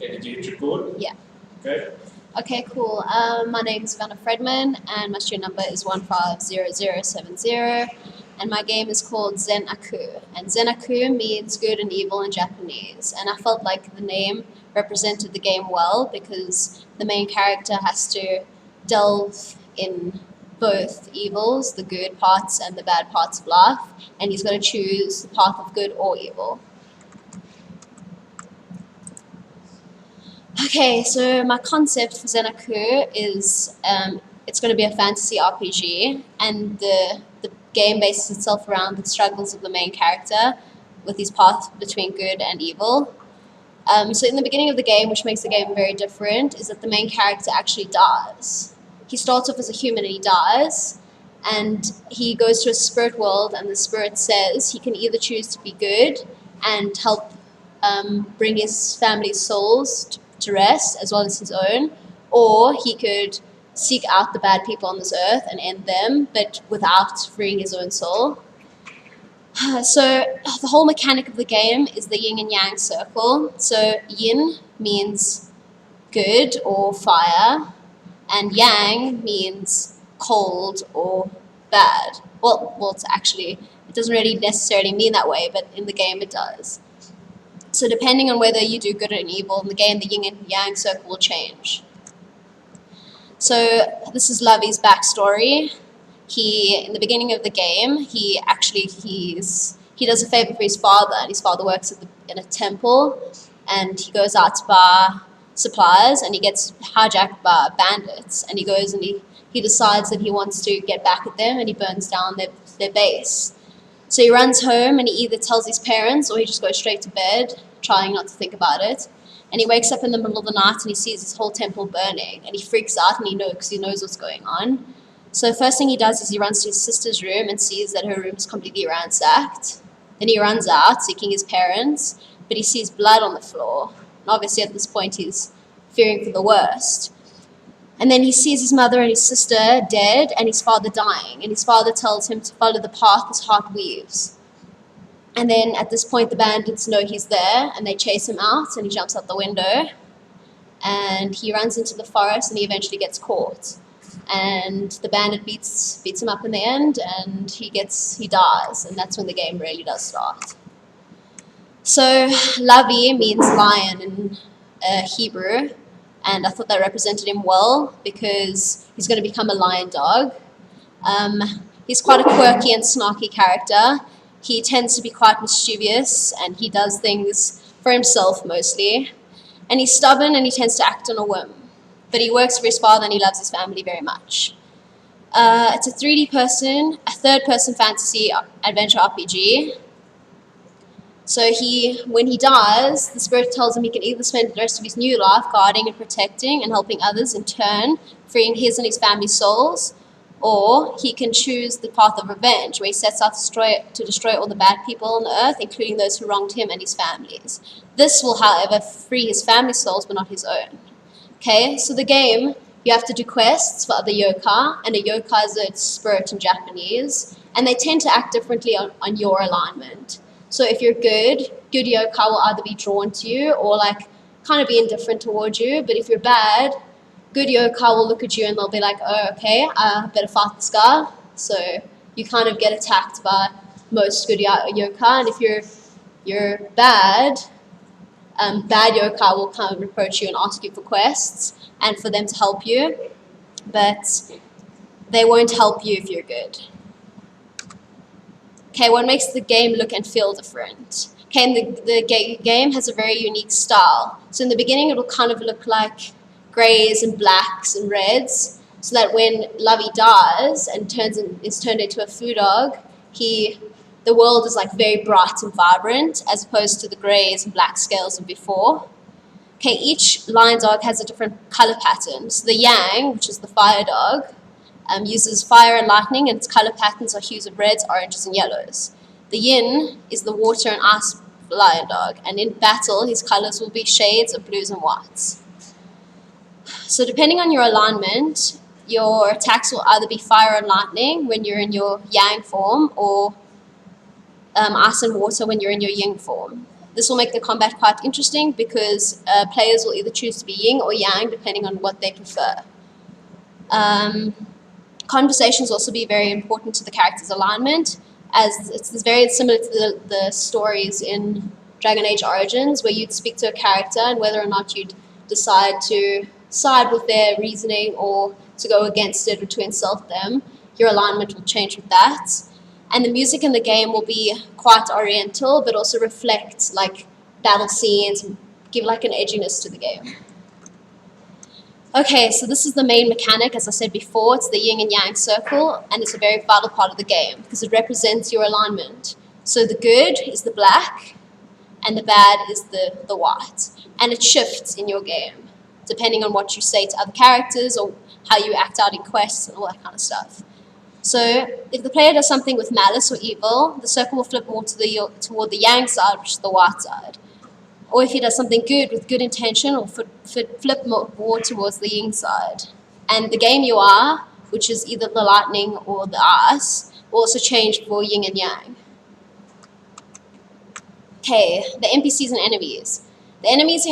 Okay, did you hit record? Yeah. Okay. Okay, cool. My name is Vanna Fredman, and my student number is 150070, and my game is called Zen Aku. And Zen Aku means good and evil in Japanese, and I felt like the name represented the game well because the main character has to delve in both evils, the good parts and the bad parts of life, and he's got to choose the path of good or evil. Okay, so my concept for Zen Aku is it's going to be a fantasy RPG, and the game bases itself around the struggles of the main character with his path between good and evil. So in the beginning of the game, which makes the game very different, is that the main character actually dies. He starts off as a human and he dies, and he goes to a spirit world, and the spirit says he can either choose to be good and help bring his family's souls to rest as well as his own, or he could seek out the bad people on this earth and end them, but without freeing his own soul. So the whole mechanic of the game is the Yin and Yang circle. So Yin means good or fire, and Yang means cold or bad. Well, it doesn't really necessarily mean that way, but in the game it does. So depending on whether you do good and evil in the game, the Yin and Yang circle will change. So this is Lovey's backstory. In the beginning of the game, he does a favor for his father, and his father works in a temple, and he goes out to buy supplies, and he gets hijacked by bandits, and he goes and he decides that he wants to get back at them, and he burns down their base. So he runs home, and he either tells his parents or he just goes straight to bed, trying not to think about it. And he wakes up in the middle of the night and he sees his whole temple burning, and he freaks out, and he knows what's going on. So the first thing he does is he runs to his sister's room and sees that her room is completely ransacked. Then he runs out seeking his parents, but he sees blood on the floor. And obviously at this point he's fearing for the worst. And then he sees his mother and his sister dead and his father dying. And his father tells him to follow the path his heart weaves. And then at this point the bandits know he's there and they chase him out, and he jumps out the window. And he runs into the forest and he eventually gets caught. And the bandit beats him up in the end, and he dies, and that's when the game really does start. So Lavi means lion in Hebrew, and I thought that represented him well because he's going to become a lion dog. He's quite a quirky and snarky character. He tends to be quite mischievous, and he does things for himself mostly. And he's stubborn, and he tends to act on a whim. But he works for his father, and he loves his family very much. It's a third-person fantasy adventure RPG. So when he dies, the spirit tells him he can either spend the rest of his new life guarding and protecting and helping others, in turn freeing his and his family's souls, or he can choose the path of revenge, where he sets out to destroy all the bad people on the earth, including those who wronged him and his families. This will, however, free his family's souls, but not his own. Okay, so the game, you have to do quests for other yokai, and a yokai is a spirit in Japanese, and they tend to act differently on your alignment. So if you're good yokai will either be drawn to you or kind of be indifferent towards you, but if you're bad, good yokai will look at you and they'll be like, oh, okay, I better fight this guy. So you kind of get attacked by most good yokai, and if you're bad, bad yokai will kind of approach you and ask you for quests and for them to help you, but they won't help you if you're good. Okay, what makes the game look and feel different? Okay, and the game has a very unique style. So in the beginning it will kind of look like greys and blacks and reds, so that when Lovey dies and is turned into a foo dog, the world is very bright and vibrant, as opposed to the greys and black scales of before. Okay, each lion dog has a different color pattern. So the Yang, which is the fire dog, uses fire and lightning, and its color patterns are hues of reds, oranges, and yellows. The Yin is the water and ice lion dog, and in battle his colors will be shades of blues and whites. So depending on your alignment, your attacks will either be fire and lightning when you're in your Yang form, or ice and water when you're in your Yin form. This will make the combat quite interesting because players will either choose to be yin or yang depending on what they prefer. Conversations also be very important to the character's alignment, as it's very similar to the stories in Dragon Age Origins, where you'd speak to a character and whether or not you'd decide to side with their reasoning or to go against it or to insult them, your alignment will change with that. And the music in the game will be quite oriental, but also reflect like battle scenes and give like an edginess to the game. Okay, so this is the main mechanic, as I said before. It's the yin and yang circle, and it's a very vital part of the game because it represents your alignment. So the good is the black, and the bad is the white. And it shifts in your game, depending on what you say to other characters or how you act out in quests and all that kind of stuff. So if the player does something with malice or evil, the circle will flip more toward the yang side, which is the white side. Or if he does something good with good intention, or flip more towards the yin side. And the game you are, which is either the lightning or the ice, will also change for yin and yang. Okay, the NPCs and enemies. The enemies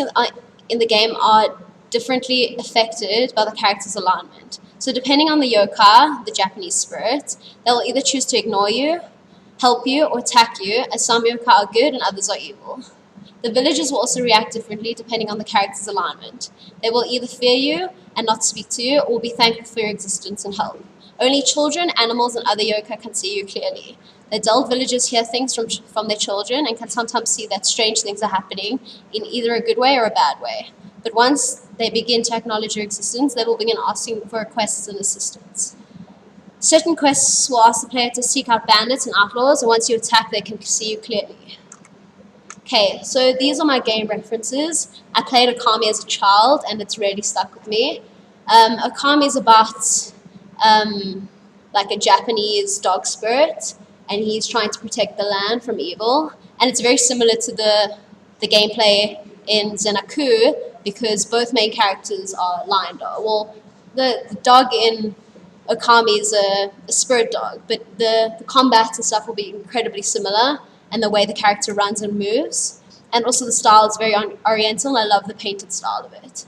in the game are differently affected by the character's alignment. So depending on the yokai, the Japanese spirit, they'll either choose to ignore you, help you, or attack you, as some yokai are good and others are evil. The villagers will also react differently depending on the character's alignment. They will either fear you and not speak to you, or be thankful for your existence and help. Only children, animals, and other yokai can see you clearly. The adult villagers hear things from their children and can sometimes see that strange things are happening in either a good way or a bad way. But once they begin to acknowledge your existence, they will begin asking for quests and assistance. Certain quests will ask the player to seek out bandits and outlaws, and once you attack, they can see you clearly. Okay, so these are my game references. I played Okami as a child, and it's really stuck with me. Okami is about like a Japanese dog spirit, and he's trying to protect the land from evil. And it's very similar to the gameplay in Zen Aku, because both main characters are lion dog. Well, the dog in Okami is a spirit dog, but the combat and stuff will be incredibly similar, and the way the character runs and moves. And also the style is very oriental, and I love the painted style of it.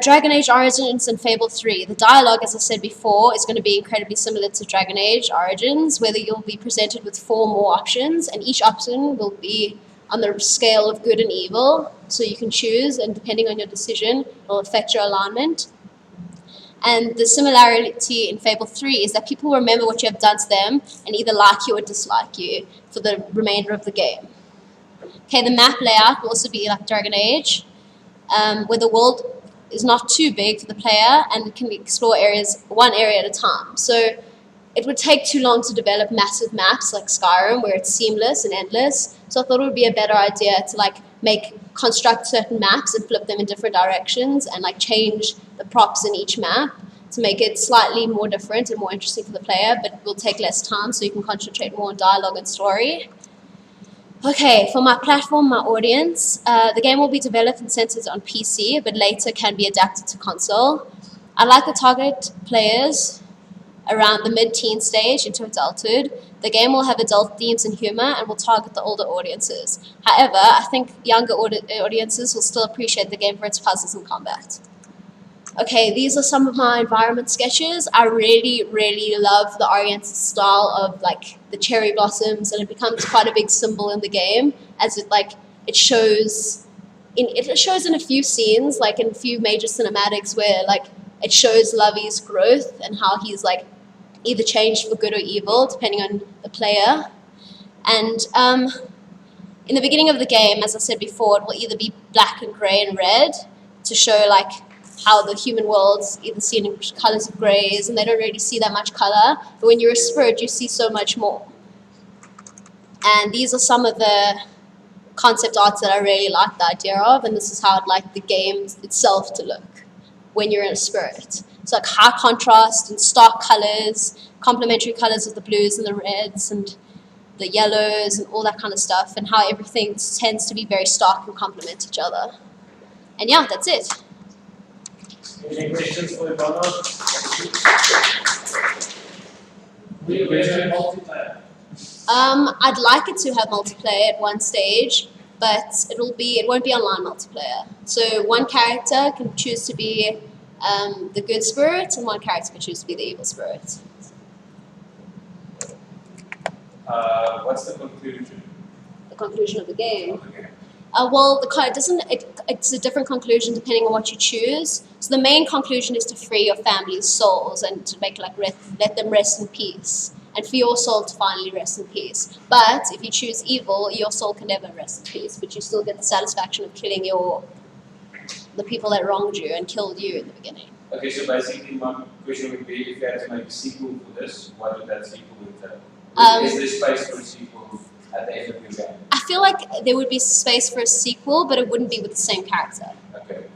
Dragon Age Origins and Fable 3. The dialogue, as I said before, is going to be incredibly similar to Dragon Age Origins, where you'll be presented with 4 more options, and each option will be on the scale of good and evil, so you can choose, and depending on your decision, it will affect your alignment. And the similarity in Fable 3 is that people remember what you have done to them and either like you or dislike you for the remainder of the game. Okay, the map layout will also be like Dragon Age, where the world is not too big for the player and it can explore one area at a time. So it would take too long to develop massive maps like Skyrim, where it's seamless and endless. So I thought it would be a better idea to construct certain maps and flip them in different directions and change the props in each map to make it slightly more different and more interesting for the player, but will take less time so you can concentrate more on dialogue and story. Okay, for my platform, my audience, the game will be developed and centered on PC, but later can be adapted to console. I like to target players around the mid-teen stage into adulthood. The game will have adult themes and humor and will target the older audiences. However, I think younger audiences will still appreciate the game for its puzzles and combat. Okay, these are some of my environment sketches. I really, really love the Oriental style of the cherry blossoms, and it becomes quite a big symbol in the game as it shows in a few scenes, in a few major cinematics where it shows Lovey's growth and how he's either changed for good or evil depending on the player. And in the beginning of the game, as I said before, it will either be black and grey and red to show how the human world's either seen in colours of greys and they don't really see that much colour, but when you're a spirit you see so much more. And these are some of the concept arts that I really like the idea of, and this is how I'd like the game itself to look when you're in a spirit. It's high contrast and stark colours, complementary colours of the blues and the reds and the yellows and all that kind of stuff, and how everything tends to be very stark and complement each other. And yeah, that's it. Any questions for Ivana? Multiplayer. I'd like it to have multiplayer at one stage, but it won't be online multiplayer. So one character can choose to be the good spirit, and one character can choose to be the evil spirit. What's the conclusion The conclusion of the game. of the game? Well, it's a different conclusion depending on what you choose. So the main conclusion is to free your family's souls and to make let them rest in peace, and for your soul to finally rest in peace. But if you choose evil, your soul can never rest in peace, but you still get the satisfaction of killing the people that wronged you and killed you in the beginning. Okay, so basically my question would be, if you had to make a sequel for this, what would that sequel entail? Is there space for a sequel at the end of your game? I feel like there would be space for a sequel, but it wouldn't be with the same character. Okay.